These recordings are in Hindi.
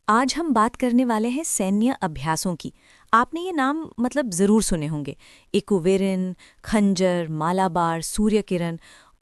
आज हम बात करने वाले हैं सैन्य अभ्यासों की। आपने ये नाम ज़रूर सुने होंगे। इकुवेरिन, खंजर, मालाबार, सूर्य किरण।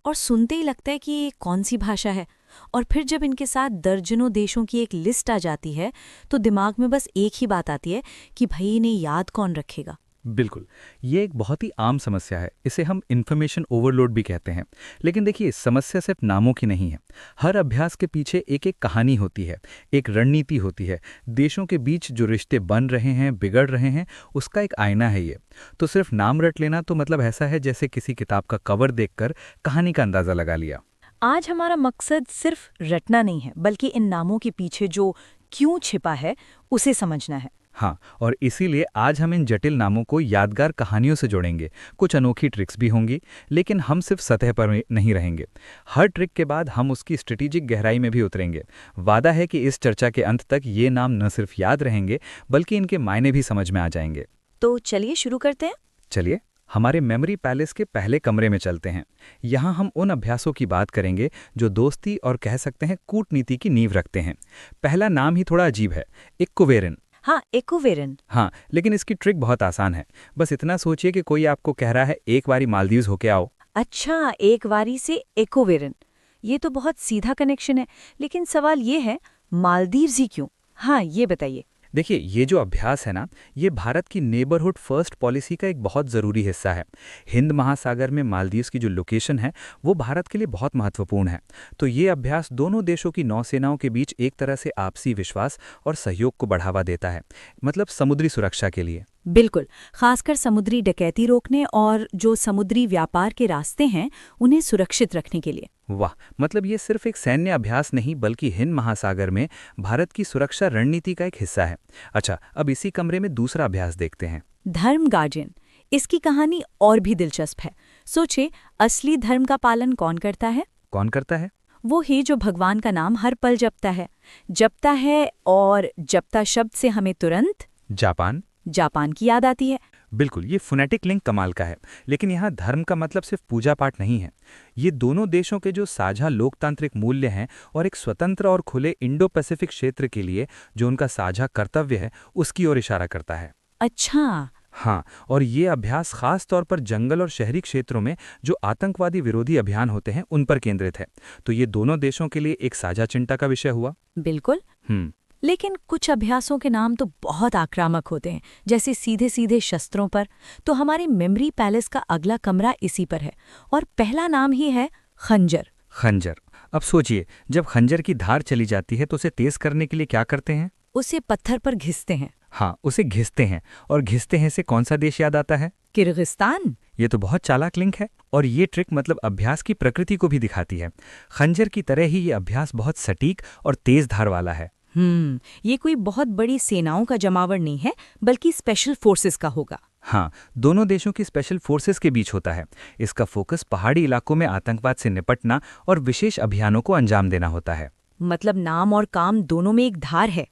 और सुनते ही लगता है कि ये कौन सी भाषा है। और फिर जब इनके साथ दर्जनों देशों की एक लिस्ट आ जाती है तो दिमाग में बस एक ही बात आती है कि भाई इन्हें याद कौन रखेगा। बिल्कुल। ये एक बहुत ही आम समस्या है। इसे हम इन्फॉर्मेशन ओवरलोड भी कहते हैं। लेकिन देखिए, समस्या सिर्फ नामों की नहीं है। हर अभ्यास के पीछे एक एक कहानी होती है, एक रणनीति होती है। देशों के बीच जो रिश्ते बन रहे हैं, बिगड़ रहे हैं, उसका एक आईना है ये। तो सिर्फ नाम रट लेना तो मतलब ऐसा है जैसे किसी किताब का कवर देखकर कहानी का अंदाजा लगा लिया। आज हमारा मकसद सिर्फ रटना नहीं है, बल्कि इन नामों के पीछे जो क्यों छिपा है उसे समझना है। हाँ, और इसीलिए आज हम इन जटिल नामों को यादगार कहानियों से जोड़ेंगे। कुछ अनोखी ट्रिक्स भी होंगी, लेकिन हम सिर्फ सतह पर नहीं रहेंगे। हर ट्रिक के बाद हम उसकी स्ट्रेटेजिक गहराई में भी उतरेंगे। वादा है कि इस चर्चा के अंत तक ये नाम न सिर्फ याद रहेंगे, बल्कि इनके मायने भी समझ में आ जाएंगे। तो चलिए शुरू करते हैं। चलिए, हमारे मेमोरी पैलेस के पहले कमरे में चलते हैं। यहाँ हम उन अभ्यासों की बात करेंगे जो दोस्ती और कह सकते हैं कूटनीति की नींव रखते हैं। पहला नाम ही थोड़ा अजीब है, इक्कुवेरिन। हाँ, इकुवेरिन। हाँ, लेकिन इसकी ट्रिक बहुत आसान है। बस इतना सोचिए कि कोई आपको कह रहा है एक बारी मालदीव्स होके आओ। अच्छा, एक बारी से इकोवेरिन। ये तो बहुत सीधा कनेक्शन है। लेकिन सवाल ये है, मालदीव्स ही क्यों? हाँ, ये बताइए। देखिए, ये जो अभ्यास है ना, ये भारत की नेबरहुड फर्स्ट पॉलिसी का एक बहुत ज़रूरी हिस्सा है। हिंद महासागर में मालदीव्स की जो लोकेशन है, वो भारत के लिए बहुत महत्वपूर्ण है। तो ये अभ्यास दोनों देशों की नौसेनाओं के बीच एक तरह से आपसी विश्वास और सहयोग को बढ़ावा देता है, मतलब समुद्री सुरक्षा के लिए। बिल्कुल, खासकर समुद्री डकैती रोकने और जो समुद्री व्यापार के रास्ते हैं उन्हें सुरक्षित रखने के लिए। वाह, मतलब ये सिर्फ एक सैन्य अभ्यास नहीं, बल्कि हिंद महासागर में भारत की सुरक्षा रणनीति का एक हिस्सा है। अच्छा, अब इसी कमरे में दूसरा अभ्यास देखते हैं। धर्म गार्जियन। इसकी कहानी और भी दिलचस्प है। सोचे, असली धर्म का पालन कौन करता है? कौन करता है? वो ही जो भगवान का नाम हर पल जपता है। और जपता शब्द से हमें तुरंत जापान। जापान की याद आती है। बिल्कुल, ये फोनेटिक लिंक कमाल का है। लेकिन यहाँ धर्म का मतलब सिर्फ पूजा पाठ नहीं है। ये दोनों देशों के जो साझा लोकतांत्रिक मूल्य हैं और एक स्वतंत्र और खुले इंडो पैसिफिक क्षेत्र के लिए जो उनका साझा कर्तव्य है, उसकी ओर इशारा करता है। अच्छा। हाँ, और ये अभ्यास खास तौर पर जंगल और शहरी क्षेत्रों में जो आतंकवादी विरोधी अभियान होते हैं उन पर केंद्रित है। तो ये दोनों देशों के लिए एक साझा चिंता का विषय हुआ। बिल्कुल। हम्म। लेकिन कुछ अभ्यासों के नाम तो बहुत आक्रामक होते हैं, जैसे सीधे सीधे शस्त्रों पर। तो हमारे मेमोरी पैलेस का अगला कमरा इसी पर है। और पहला नाम ही है खंजर। खंजर। अब सोचिए, जब खंजर की धार चली जाती है तो उसे तेज करने के लिए क्या करते हैं? उसे पत्थर पर घिसते हैं। हाँ, उसे घिसते हैं। और घिसते हैं से कौन सा देश याद आता है? किर्गिस्तान। ये तो बहुत चालाक लिंक है। और ये ट्रिक मतलब अभ्यास की प्रकृति को भी दिखाती है। खंजर की तरह ही ये अभ्यास बहुत सटीक और तेज धार वाला है। ये कोई बहुत बड़ी सेनाओं का जमावड़ नहीं है, बल्कि स्पेशल फोर्सेस का होगा। हाँ, दोनों देशों की स्पेशल फोर्सेस के बीच होता है। इसका फोकस पहाड़ी इलाकों में आतंकवाद से निपटना और विशेष अभियानों को अंजाम देना होता है। मतलब नाम और काम दोनों में एक धार है।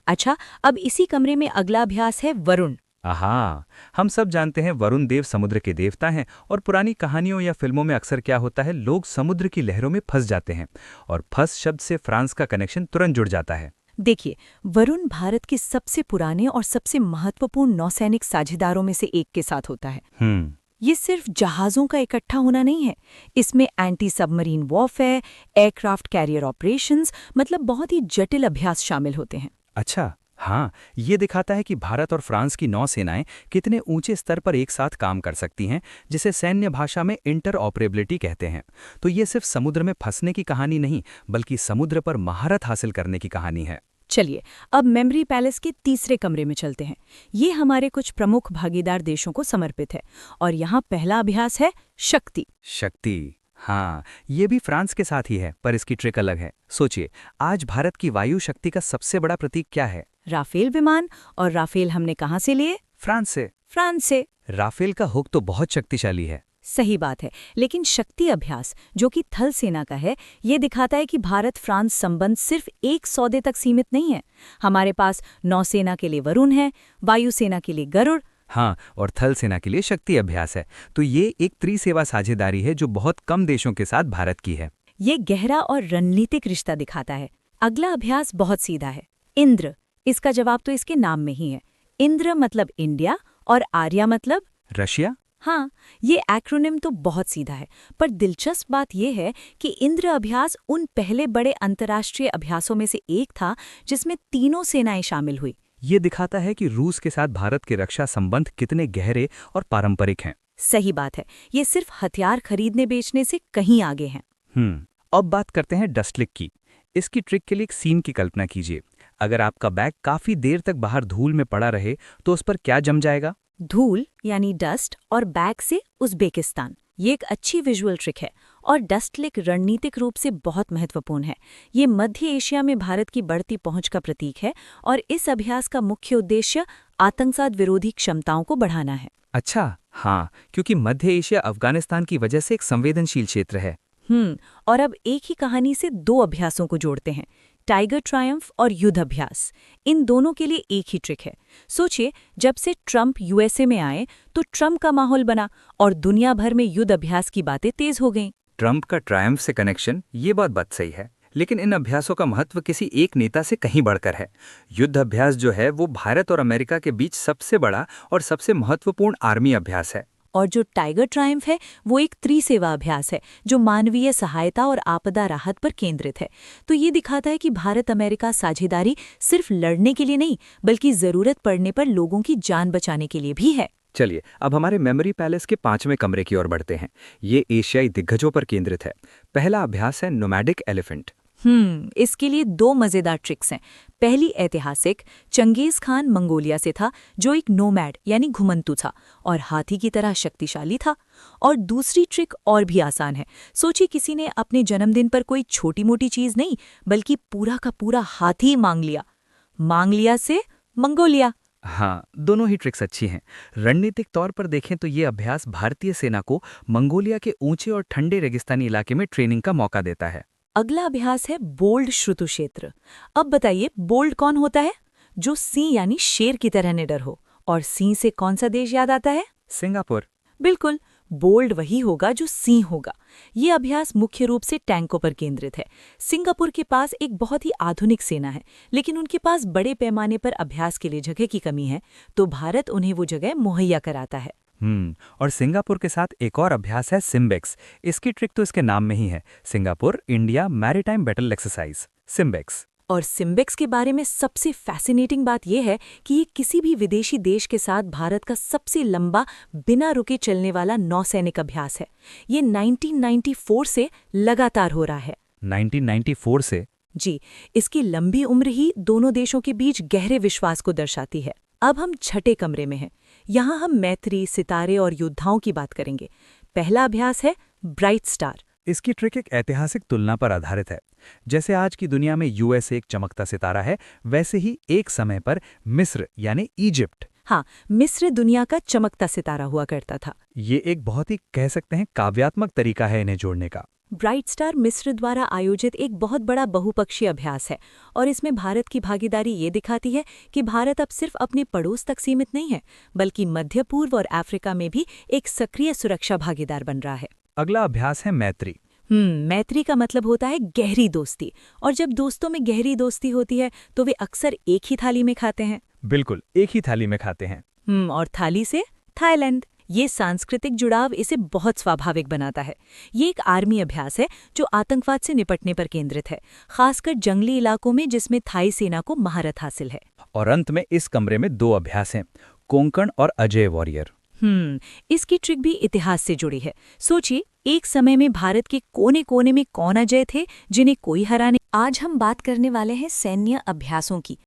अच्छा, अब इसी कमरे में अगला अभ्यास है वरुण। आहा, हम सब जानते हैं वरुण देव समुद्र के देवता हैं। और पुरानी कहानियों या फिल्मों में अक्सर क्या होता है, लोग समुद्र की लहरों में फंस जाते हैं और फंस शब्द से फ्रांस का कनेक्शन तुरंत जुड़ जाता है। देखिए, वरुण भारत के सबसे पुराने और सबसे महत्वपूर्ण नौसैनिक साझेदारों में से एक के साथ होता है। ये सिर्फ जहाज़ों का इकट्ठा होना नहीं है, इसमें anti submarine warfare, aircraft carrier operations, मतलब बहुत ही जटिल अभ्यास शामिल होते हैं। अच्छा, हाँ, ये दिखाता है कि भारत और फ्रांस की नौसेनाएं कितने ऊंचे स्तर पर एक साथ काम कर सकती हैं, जिसे सैन्य भाषा में इंटर ऑपरेबिलिटी कहते हैं। तो ये सिर्फ समुद्र में फंसने की कहानी नहीं, बल्कि समुद्र पर महारत हासिल करने की कहानी है। चलिए, अब मेमोरी पैलेस के तीसरे कमरे में चलते हैं। ये हमारे कुछ प्रमुख भागीदार देशों को समर्पित है। और यहाँ पहला अभ्यास है शक्ति। शक्ति, हाँ, ये भी फ्रांस के साथ ही है, पर इसकी ट्रिक अलग है। सोचिए, आज भारत की वायु शक्ति का सबसे बड़ा प्रतीक क्या है? राफेल विमान। और राफेल हमने कहाँ से लिए? फ्रांस से। फ्रांस से। राफेल का हुक तो बहुत शक्तिशाली है। सही बात है, लेकिन शक्ति अभ्यास जो कि थल सेना का है, ये दिखाता है कि भारत फ्रांस संबंध सिर्फ एक सौदे तक सीमित नहीं है। हमारे पास नौसेना के लिए वरुण है, वायुसेना के लिए गरुड़। हाँ, और थल सेना के लिए शक्ति अभ्यास है। तो ये एक त्रिसेवा साझेदारी है जो बहुत कम देशों के साथ भारत की है। ये गहरा और रणनीतिक रिश्ता दिखाता है। अगला अभ्यास बहुत सीधा है। इंद्र, इसका जवाब तो इसके नाम में ही है। इंद्र मतलब इंडिया और आर्या मतलब रशिया? हाँ, ये एक्रोनिम तो बहुत सीधा है, पर दिलचस्प बात यह है कि इंद्र अभ्यास उन पहले बड़े अंतर्राष्ट्रीय अभ्यासों में से एक था जिसमें तीनों सेनाएं शामिल हुई। ये दिखाता है कि रूस के साथ भारत के रक्षा संबंध कितने गहरे और पारंपरिक हैं। सही बात है, ये सिर्फ हथियार खरीदने बेचने से कहीं आगे हैं। अब बात करते हैं डस्टलिक की। इसकी ट्रिक के लिए एक सीन की कल्पना कीजिए। अगर आपका बैग काफी देर तक बाहर धूल में पड़ा रहे तो उस पर क्या जम जाएगा? धूल यानी डस्ट और बैग से उज़्बेकिस्तान। ये एक अच्छी विजुअल ट्रिक है और डस्टलिक रणनीतिक रूप से बहुत महत्वपूर्ण है। ये मध्य एशिया में भारत की बढ़ती पहुंच का प्रतीक है और इस अभ्यास का मुख्य उद्देश्य आतंकवाद विरोधी क्षमताओं को बढ़ाना है। अच्छा, हाँ, क्योंकि मध्य एशिया अफगानिस्तान की वजह से एक संवेदनशील क्षेत्र है। और अब एक ही कहानी से दो अभ्यासों को जोड़ते हैं, टाइगर ट्रायम्फ और युद्ध अभ्यास। इन दोनों के लिए एक ही ट्रिक है। सोचिए, जब से ट्रंप यूएसए में आए तो ट्रंप का माहौल बना और दुनिया भर में युद्ध अभ्यास की बातें तेज हो गईं। ट्रंप का ट्रायम्फ से कनेक्शन, ये बात सही है, लेकिन इन अभ्यासों का महत्व किसी एक नेता से कहीं बढ़कर है। युद्ध अभ्यास जो है वो भारत और अमेरिका के बीच सबसे बड़ा और सबसे महत्वपूर्ण आर्मी अभ्यास है। और जो टाइगर ट्रायम्फ है वो एक त्रिसेवा अभ्यास है जो मानवीय सहायता और आपदा राहत पर केंद्रित है। तो ये दिखाता है कि भारत अमेरिका साझेदारी सिर्फ लड़ने के लिए नहीं बल्कि जरूरत पड़ने पर लोगों की जान बचाने के लिए भी है। चलिए अब हमारे मेमोरी पैलेस के 5वें कमरे की ओर बढ़ते हैं। ये एशियाई दिग्गजों पर केंद्रित है। पहला अभ्यास है नोमैडिक एलिफेंट। इसके लिए दो मजेदार ट्रिक्स हैं। पहली ऐतिहासिक, चंगेज खान मंगोलिया से था जो एक नोमैड यानी घुमंतू था और हाथी की तरह शक्तिशाली था। और दूसरी ट्रिक और भी आसान है। सोचिए, किसी ने अपने जन्मदिन पर कोई छोटी मोटी चीज नहीं बल्कि पूरा का पूरा हाथी मांग लिया से मंगोलिया। हाँ, दोनों ही ट्रिक्स अच्छी हैं। रणनीतिक तौर पर देखें तो ये अभ्यास भारतीय सेना को मंगोलिया के ऊंचे और ठंडे रेगिस्तानी इलाके में ट्रेनिंग का मौका देता है। अगला अभ्यास है बोल्ड श्रुतु क्षेत्र। अब बताइए, बोल्ड कौन होता है? जो सिंह यानी शेर की तरह निडर हो। और सिंह से कौन सा देश याद आता है? सिंगापुर। बिल्कुल, बोल्ड वही होगा जो सिंह होगा। ये अभ्यास मुख्य रूप से टैंकों पर केंद्रित है। सिंगापुर के पास एक बहुत ही आधुनिक सेना है, लेकिन उनके पास बड़े पैमाने पर अभ्यास के लिए जगह की कमी है, तो भारत उन्हें वो जगह मुहैया कराता है। और सिंगापुर के साथ एक और अभ्यास है सिम्बेक्स। इसकी ट्रिक तो इसके नाम में ही है, Singapore India maritime battle exercise, SIMBEX. और सिम्बेक्स के बारे में सबसे फैसिनेटिंग बात यह है कि ये किसी भी विदेशी देश के साथ भारत का सबसे लंबा बिना रुके चलने वाला नौसैनिक अभ्यास है। ये 1994 से लगातार हो रहा है। 1994 से? जी, इसकी लंबी उम्र ही दोनों देशों के बीच गहरे विश्वास को दर्शाती है। अब हम छठे कमरे में हैं। यहाँ हम मैत्री, सितारे और योद्धाओं की बात करेंगे। पहला अभ्यास है ब्राइट स्टार। इसकी ट्रिक एक ऐतिहासिक तुलना पर आधारित है। जैसे आज की दुनिया में यूएस एक चमकता सितारा है, वैसे ही एक समय पर मिस्र यानी इजिप्ट। हाँ, मिस्र दुनिया का चमकता सितारा हुआ करता था। ये एक बहुत ही कह सकते हैं काव्यात्मक तरीका है इन्हें जोड़ने का। ब्राइट स्टार मिस्र द्वारा आयोजित एक बहुत बड़ा बहुपक्षीय अभ्यास है और इसमें भारत की भागीदारी ये दिखाती है कि भारत अब सिर्फ अपने पड़ोस तक सीमित नहीं है बल्कि मध्य पूर्व और अफ्रीका में भी एक सक्रिय सुरक्षा भागीदार बन रहा है। अगला अभ्यास है मैत्री। मैत्री का मतलब होता है गहरी दोस्ती, और जब दोस्तों में गहरी दोस्ती होती है तो वे अक्सर एक ही थाली में खाते हैं। बिल्कुल, एक ही थाली में खाते हैं। और थाली से थाईलैंड। ये सांस्कृतिक जुड़ाव इसे बहुत स्वाभाविक बनाता है। ये एक आर्मी अभ्यास है जो आतंकवाद से निपटने पर केंद्रित है, खासकर जंगली इलाकों में जिसमें थाई सेना को महारत हासिल है। और अंत में इस कमरे में दो अभ्यास हैं, कोंकण और अजय वॉरियर। इसकी ट्रिक भी इतिहास से जुड़ी है। सोचिए, एक समय में भारत के कोने कोने में कौन अजय थे जिन्हें कोई हरा नहीं। आज हम बात करने वाले हैं सैन्य अभ्यासों की।